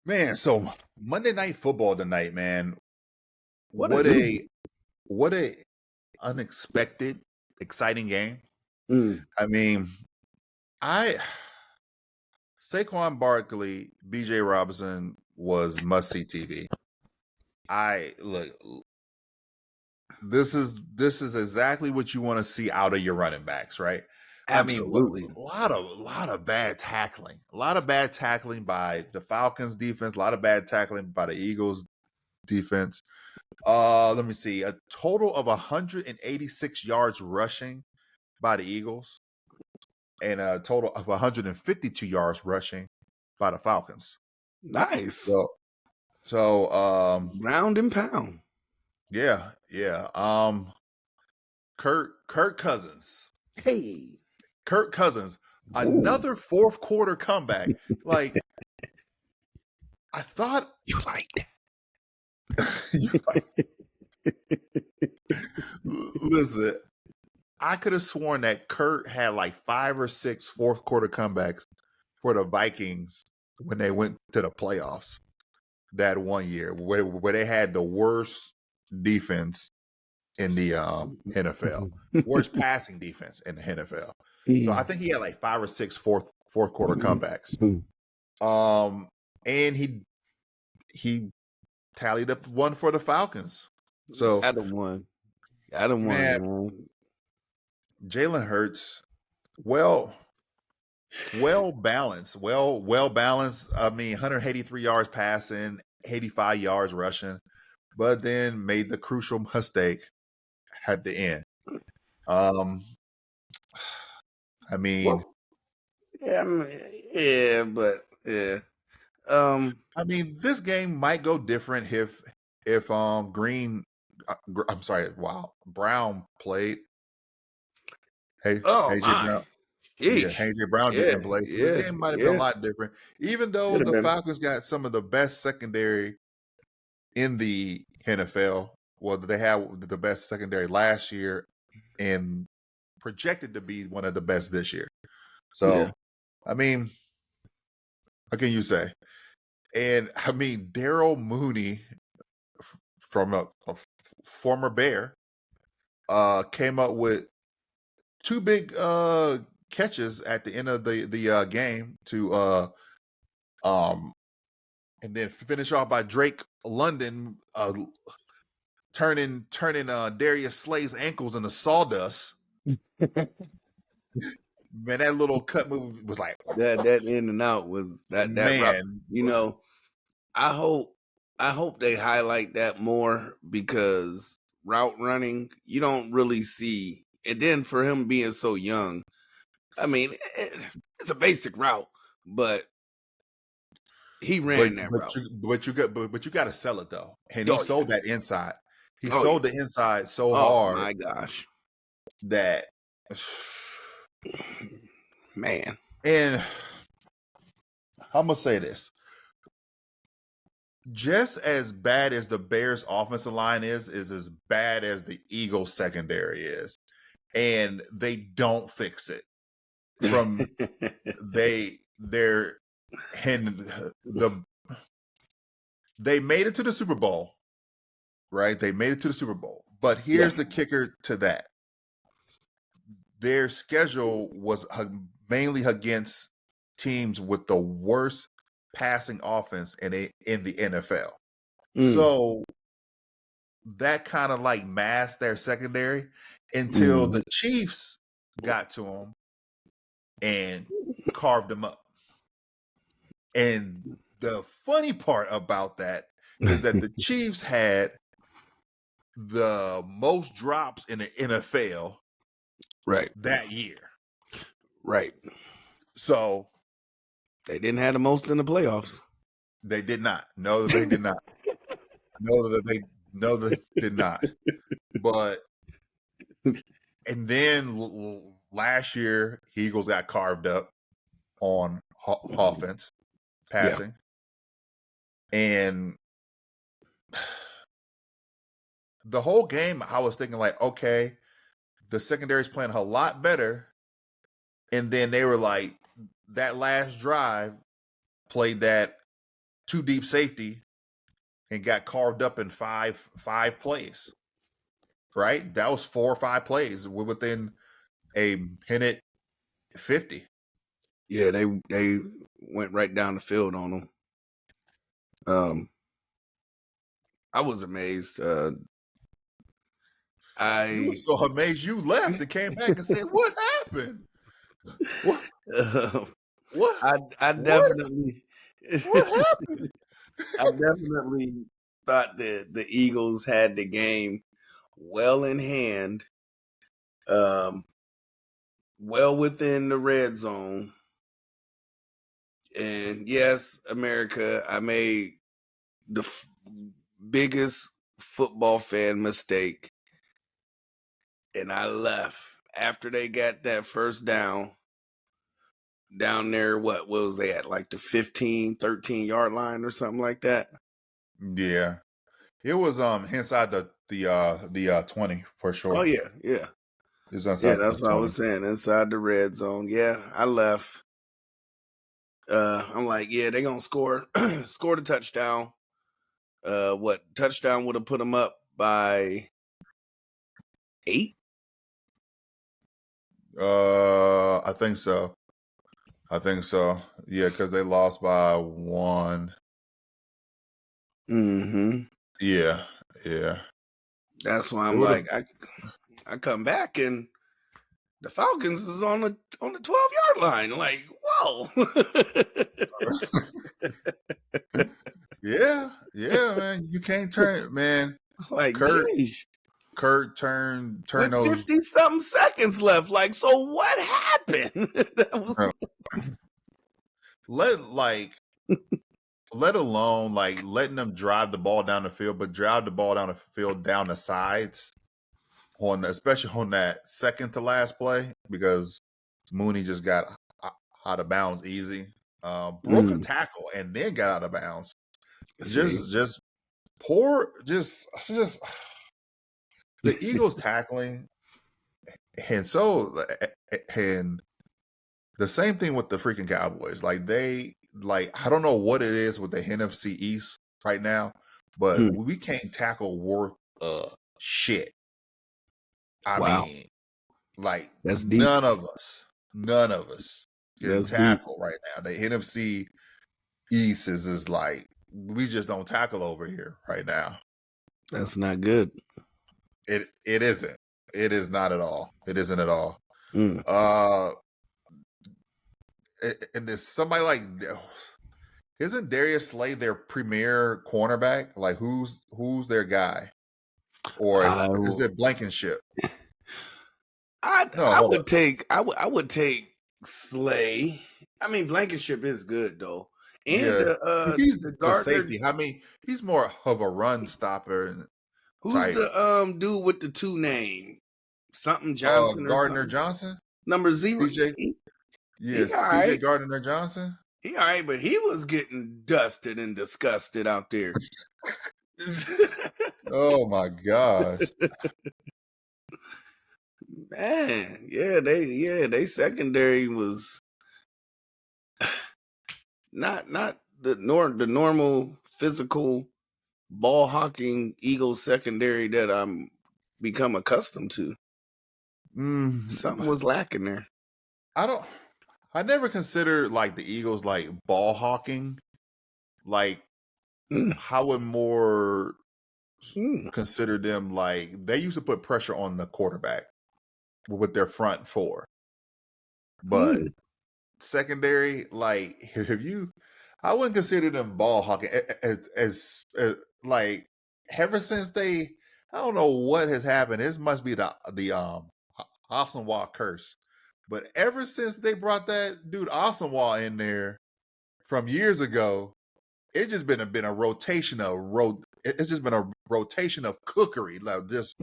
Man, so Monday Night Football tonight, man. What What a a what a unexpected, exciting game. I mean, I Saquon Barkley, BJ Robinson was must see TV. I look. This is exactly what you want to see out of your running backs, right? Absolutely. I mean, a lot of bad tackling. A lot of bad tackling by the Falcons defense, a lot of bad tackling by the Eagles defense. Let me see. A total of 186 yards rushing by the Eagles and a total of 152 yards rushing by the Falcons. Nice. So Ground and pound. yeah. Kirk Cousins. Hey. Kirk Cousins, another fourth quarter comeback. Like, I thought You like that. Listen, I could have sworn that Kurt had like 5 or 6 fourth quarter comebacks for the Vikings when they went to the playoffs that one year where they had the worst defense in the NFL, worst passing defense in the NFL. So I think he had like 5 or 6 fourth quarter comebacks. And he tallied up one for the Falcons. So I don't want. Man. Jalen Hurts, well balanced. I mean, 183 yards passing, 85 yards rushing, but then made the crucial mistake at the end. I mean, I mean, this game might go different if Brown played. AJ Brown. Yeah, AJ Brown didn't play. So this game might have been a lot different. Even though the Falcons got some of the best secondary in the NFL. Well, they had the best secondary last year and projected to be one of the best this year. So, I mean, what can you say? And I mean, Daryl Mooney from a former Bear came up with 2 big catches at the end of the game to and then finish off by Drake London turning Darius Slay's ankles into sawdust. Man, that little cut move was like that in and out was that man. Route, you know, I hope they highlight that more because route running you don't really see. And then for him being so young, I mean, it's a basic route, but he ran that route. But you got to sell it though, and he sold that inside. He sold the inside so hard. Oh my gosh, that man. And I'm gonna say this: just as bad as the Bears' offensive line is as bad as the Eagles' secondary is, and they don't fix it. From they made it to the Super Bowl, right? They made it to the Super Bowl, but here's the kicker to that: their schedule was mainly against teams with the worst passing offense in the NFL. So that kind of like masked their secondary until the Chiefs got to them and carved them up. And the funny part about that is that the Chiefs had the most drops in the NFL that year. Right. So they didn't have the most in the playoffs. They did not. No, they did not. No, they did not. But and then last year, Eagles got carved up on offense, passing, and the whole game, I was thinking like, okay, the secondary is playing a lot better, and then they were like, that last drive played that two deep safety and got carved up in five plays. Right? That was 4 or 5 plays. We're within a minute 50. Yeah, they went right down the field on them. I was amazed. You were so amazed you left and came back and said, "What happened? What? What? I definitely. What happened?" I definitely thought that the Eagles had the game well in hand, well within the red zone. And yes, America, I made the biggest football fan mistake. And I left after they got that first down down there. What was they at? Like the 15, 13-yard line or something like that? Yeah. It was inside the 20 for sure. Oh yeah. It's yeah, that's what I was saying. Inside the red zone. Yeah, I left. I'm like, yeah, they're gonna score the touchdown. What touchdown would have put them up by 8? I think so. Yeah, because they lost by 1. Mm-hmm. Yeah. That's why I'm like, I come back and the Falcons is on the 12-yard line. Like, whoa. yeah, man. You can't turn, man. Like, Kurt turned with those 50-something seconds left. Like, so what happened? That was let alone like letting them drive the ball down the field, but drive the ball down the field down the sides especially on that second to last play, because Mooney just got out of bounds easy. Broke a tackle and then got out of bounds. Just poor, just the Eagles tackling, and the same thing with the freaking Cowboys. I don't know what it is with the NFC East right now, but we can't tackle worth shit. I mean, like that's deep. none of us can tackle right now. The NFC East is like, we just don't tackle over here right now. That's not good. It isn't. It is not at all. It isn't at all. And there's somebody like, isn't Darius Slay their premier cornerback? Like, who's their guy? Or is it Blankenship? I would take Slay. I mean, Blankenship is good though. And he's the safety. I mean, he's more of a run stopper. Who's the dude with the 2 name? Something Johnson. Gardner Johnson? Number 0. CJ. Yes, CJ right. Gardner Johnson. He all right, but he was getting dusted and disgusted out there. Oh my gosh. Man, they secondary was not the normal physical ball hawking Eagles secondary that I'm become accustomed to. Something was lacking there. I never considered like the Eagles like ball hawking. Like I would more consider them like they used to put pressure on the quarterback with their front 4. But secondary, like I wouldn't consider them ball hawking as like ever since I don't know what has happened. This must be the Asamoah curse. But ever since they brought that dude Asamoah in there from years ago, it's just been a rotation of it's just been a rotation of cookery. Like just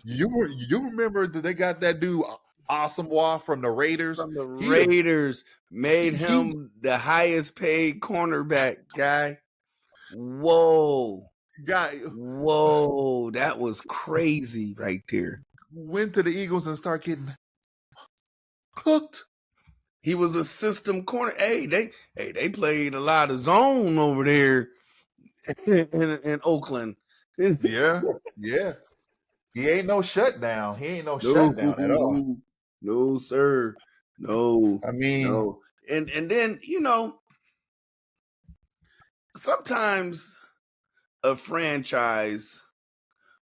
you remember that they got that dude Asamoah from the Raiders? From the Raiders made him the highest paid cornerback guy. Whoa, that was crazy right there. Went to the Eagles and started getting cooked. He was a system corner. Hey, they played a lot of zone over there in Oakland. Yeah. He ain't no shutdown. He ain't no shutdown at all. No, sir. No. I mean, no. And then, sometimes a franchise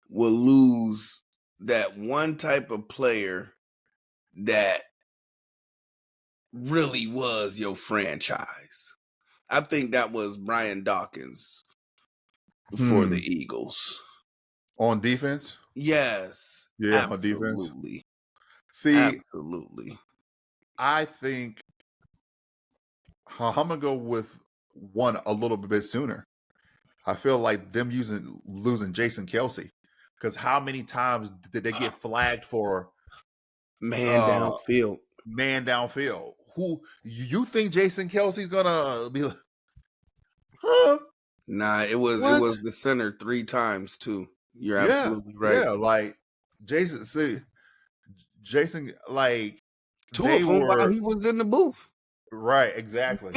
will lose that one type of player that really was your franchise. I think that was Brian Dawkins for the Eagles. On defense? Yes. Yeah, absolutely. on defense. See, absolutely. I think I'm going to go with one a little bit sooner. I feel like them losing Jason Kelce. Because how many times did they get flagged for man downfield? Man downfield. Who you think Jason Kelce's gonna be like, huh? Nah, it was the center 3 times too. You're absolutely right. Yeah, like Jason, like 2 of them while he was in the booth. Right, exactly.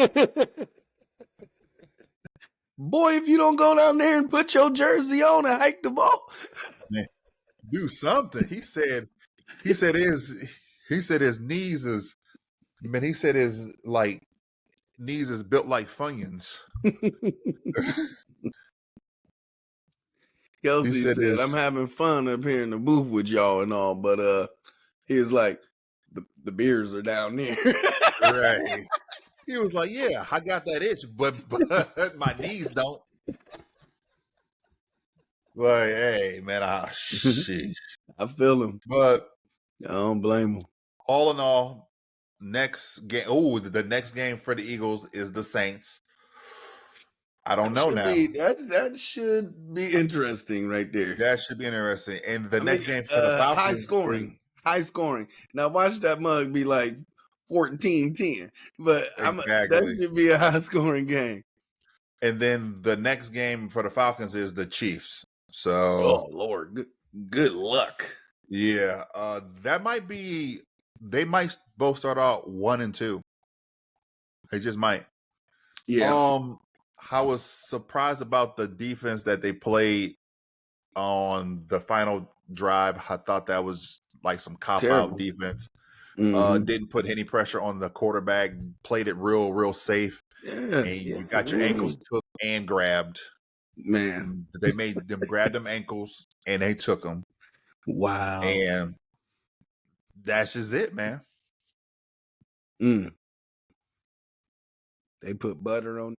Boy, if you don't go down there and put your jersey on and hike the ball, man, do something. He said his knees is, man. He said his knees is built like Funyuns. Kelce said, "I'm having fun up here in the booth with y'all and all, but he was like, the beers are down there." Right. He was like, "Yeah, I got that itch, but my knees don't." Like, hey, man, shit. I feel him, but I don't blame him. All in all, next game. Oh, the next game for the Eagles is the Saints. I don't know now. That should be interesting right there. That should be interesting. And the next game for the Falcons high scoring. Now watch that mug be like 14-10. But that should be a high scoring game. And then the next game for the Falcons is the Chiefs. So, oh Lord, good luck. Yeah, that might be. They might both start out 1-2. They just might. Yeah. I was surprised about the defense that they played on the final drive. I thought that was like some cop-out defense. Didn't put any pressure on the quarterback. Played it real safe. Yeah, and you got your ankles took and grabbed. Man, they made them grab them ankles and they took them. Wow. And that's just it, man. They put butter on